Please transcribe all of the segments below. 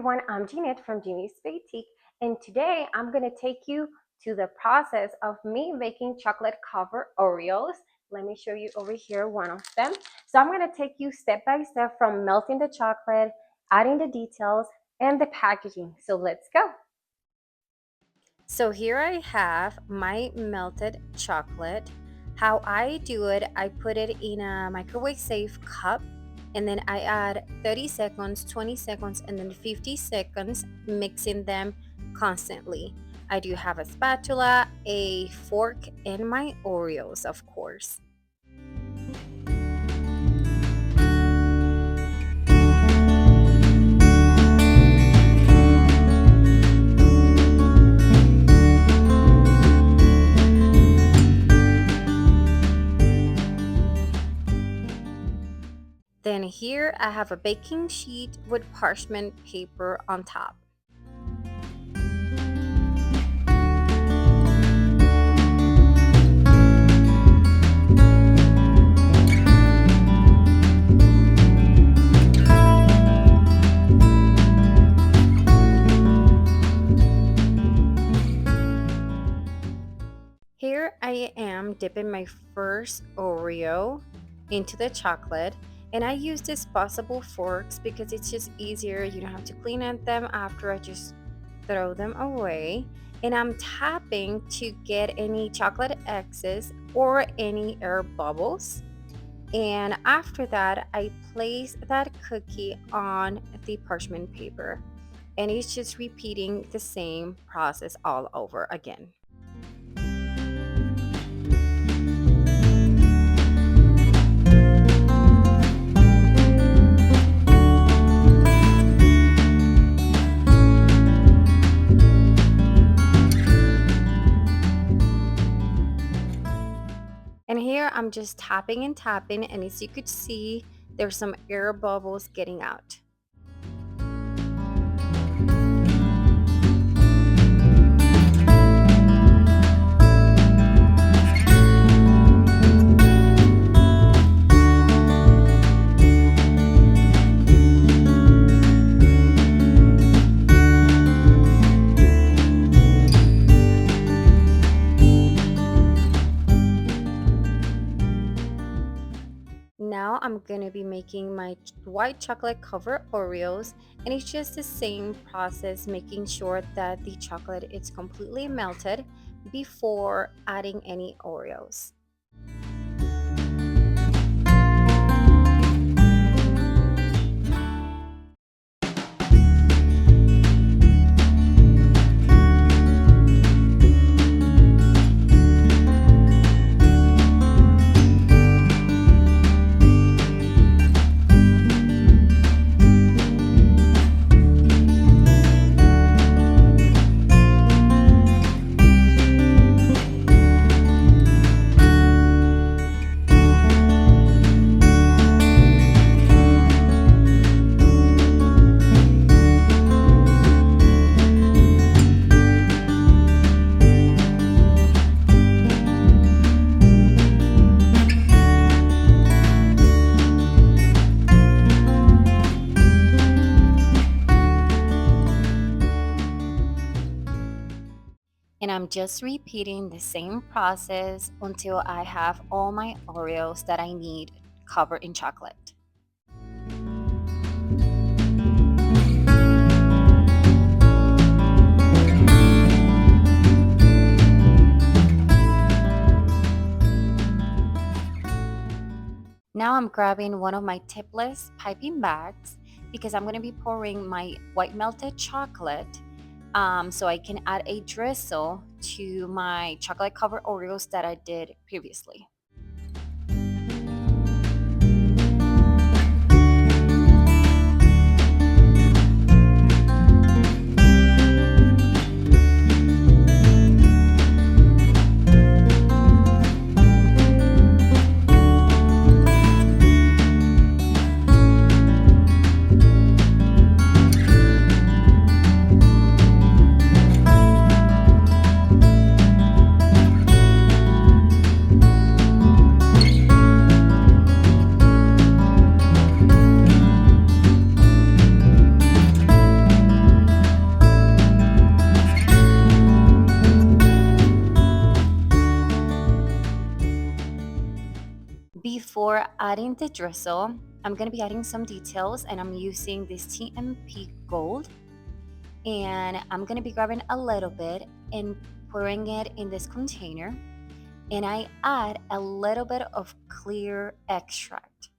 everyone, I'm Jeanette from Jeannie's Boutique, and today I'm going to take you to the process of me making chocolate covered Oreos. Let me show you over here one of them. So I'm going to take you step by step from melting the chocolate, adding the details, and the packaging. So let's go. So here I have my melted chocolate. How I do it, I put it in a microwave safe cup and then I add 30 seconds, 20 seconds, and then 50 seconds, mixing them constantly. I do have a spatula, a fork, and my Oreos, of course. Then here I have a baking sheet with parchment paper on top. Here I am dipping my first Oreo into the chocolate, and I use disposable forks because it's just easier. You don't have to clean at them after. I just throw them away, and I'm tapping to get any chocolate excess or any air bubbles. And after that, I place that cookie on the parchment paper, and it's just repeating the same process all over again. And here I'm just tapping and tapping, and as you could see, there's some air bubbles getting out. Now I'm going to be making my white chocolate covered Oreos, and it's just the same process, making sure that the chocolate is completely melted before adding any Oreos. And I'm just repeating the same process until I have all my Oreos that I need covered in chocolate. Now I'm grabbing one of my tipless piping bags because I'm going to be pouring my white melted chocolate so I can add a drizzle to my chocolate covered Oreos that I did previously. For adding the drizzle, I'm going to be adding some details, and I'm using this TMP Gold, and I'm going to be grabbing a little bit and pouring it in this container, and I add a little bit of clear extract.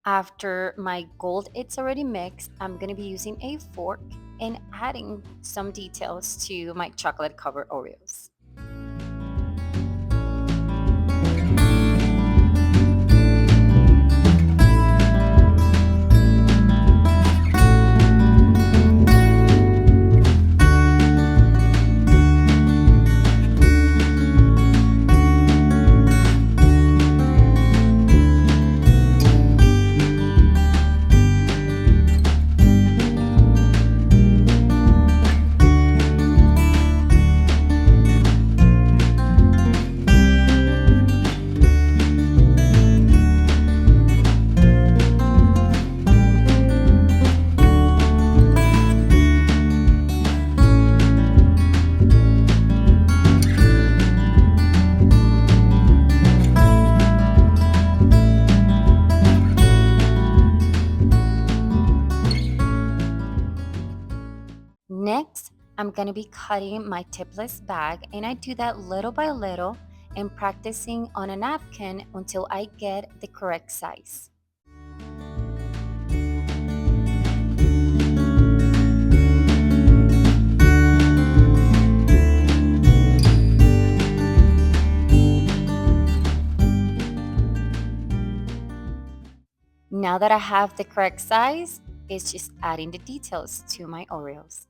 After my gold it's already mixed, I'm going to be using a fork and adding some details to my chocolate covered Oreos. Next, I'm going to be cutting my tipless bag, and I do that little by little and practicing on a napkin until I get the correct size. Now that I have the correct size, it's just adding the details to my Oreos.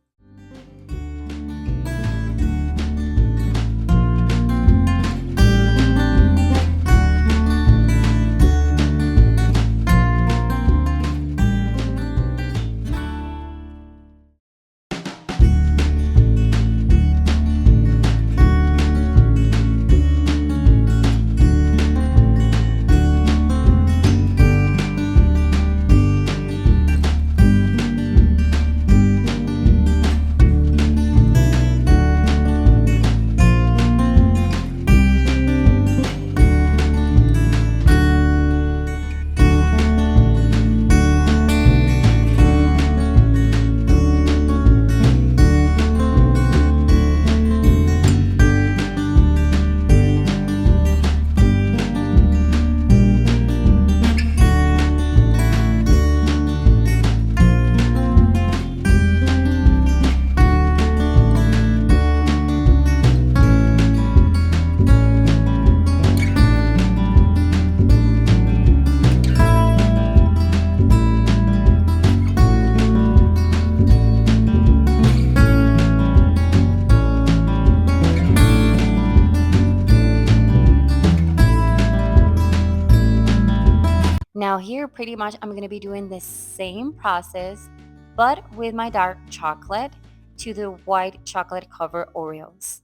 Now here pretty much I'm going to be doing the same process but with my dark chocolate to the white chocolate covered Oreos.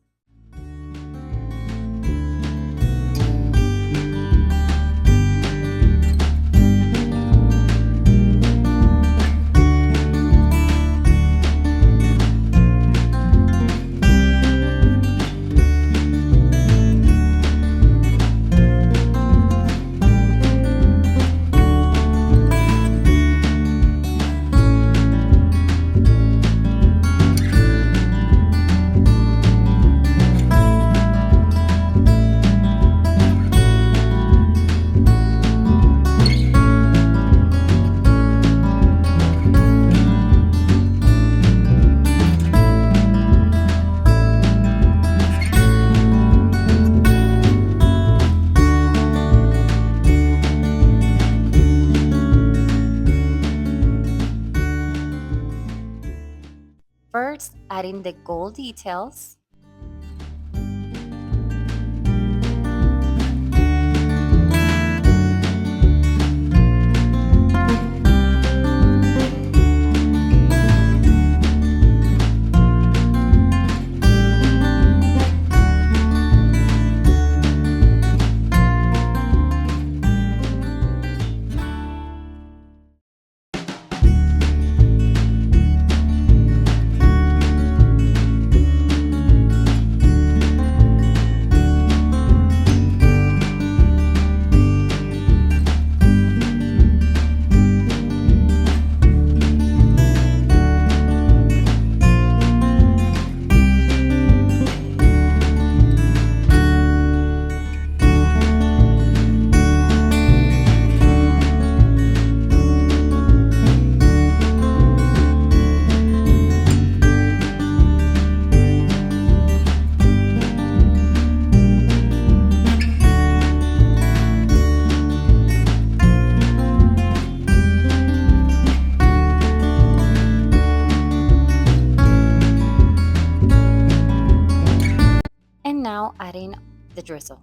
adding the gold details. And now adding the drizzle.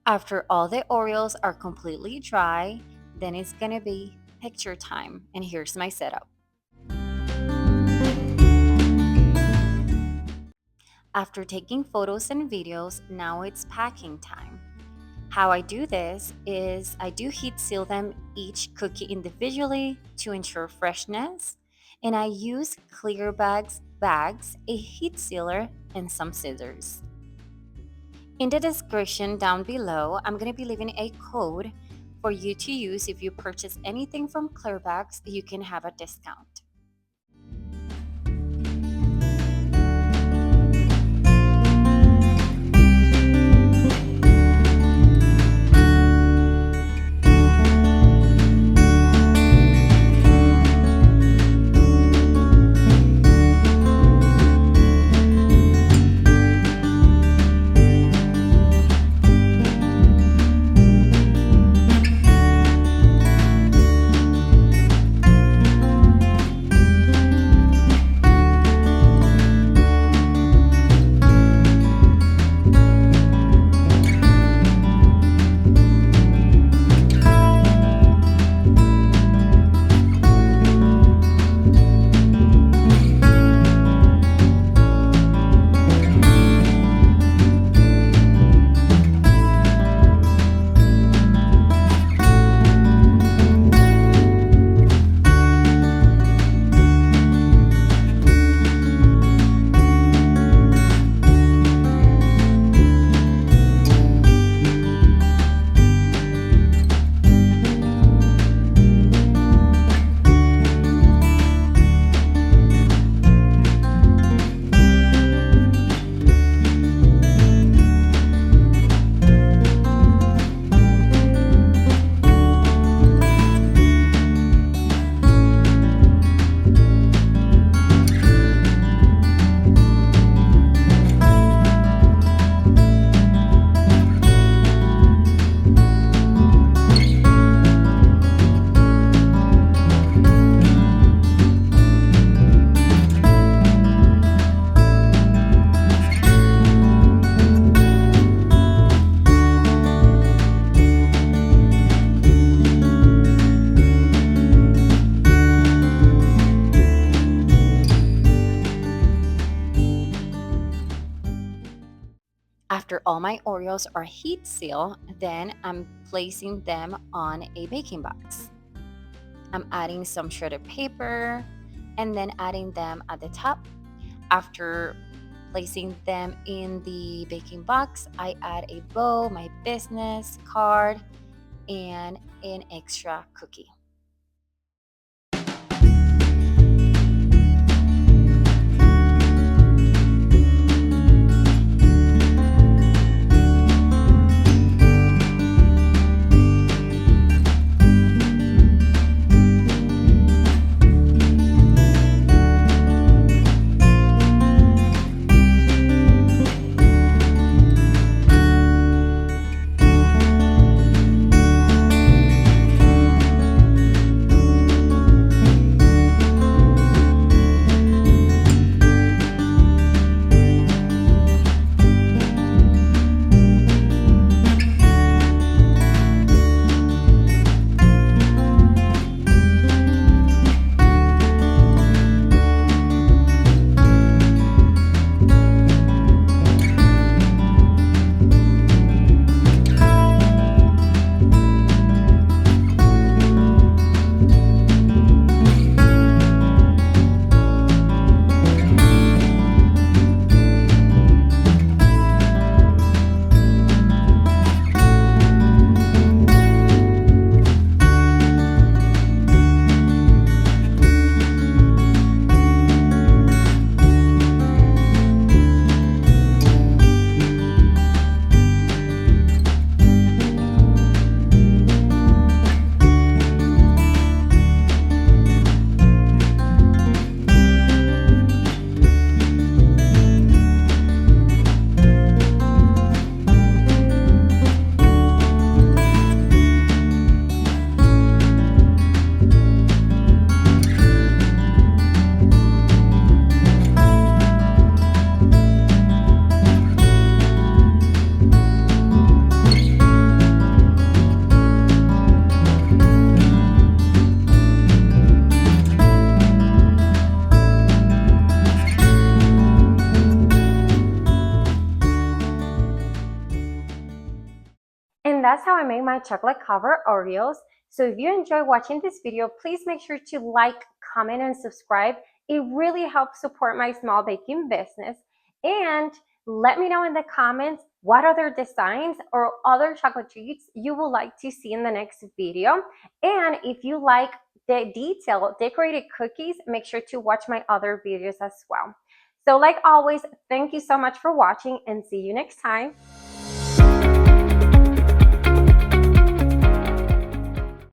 After all the Oreos are completely dry, then it's gonna be picture time. And here's my setup. After taking photos and videos, now it's packing time. How I do this is I do heat seal them each cookie individually to ensure freshness, and I use clear bags, a heat sealer, and some scissors. In the description down below, I'm going to be leaving a code for you to use if you purchase anything from Clearbags. You can have a discount. all my Oreos are heat sealed, then I'm placing them on a baking box. I'm adding some shredded paper and then adding them at the top. After placing them in the baking box, I add a bow, my business card, and an extra cookie. And that's how I make my chocolate covered Oreos. So if you enjoy watching this video, please make sure to like, comment, and subscribe. It really helps support my small baking business. And let me know in the comments what other designs or other chocolate treats you would like to see in the next video. And if you like the detailed decorated cookies, make sure to watch my other videos as well. So like always, thank you so much for watching and see you next time.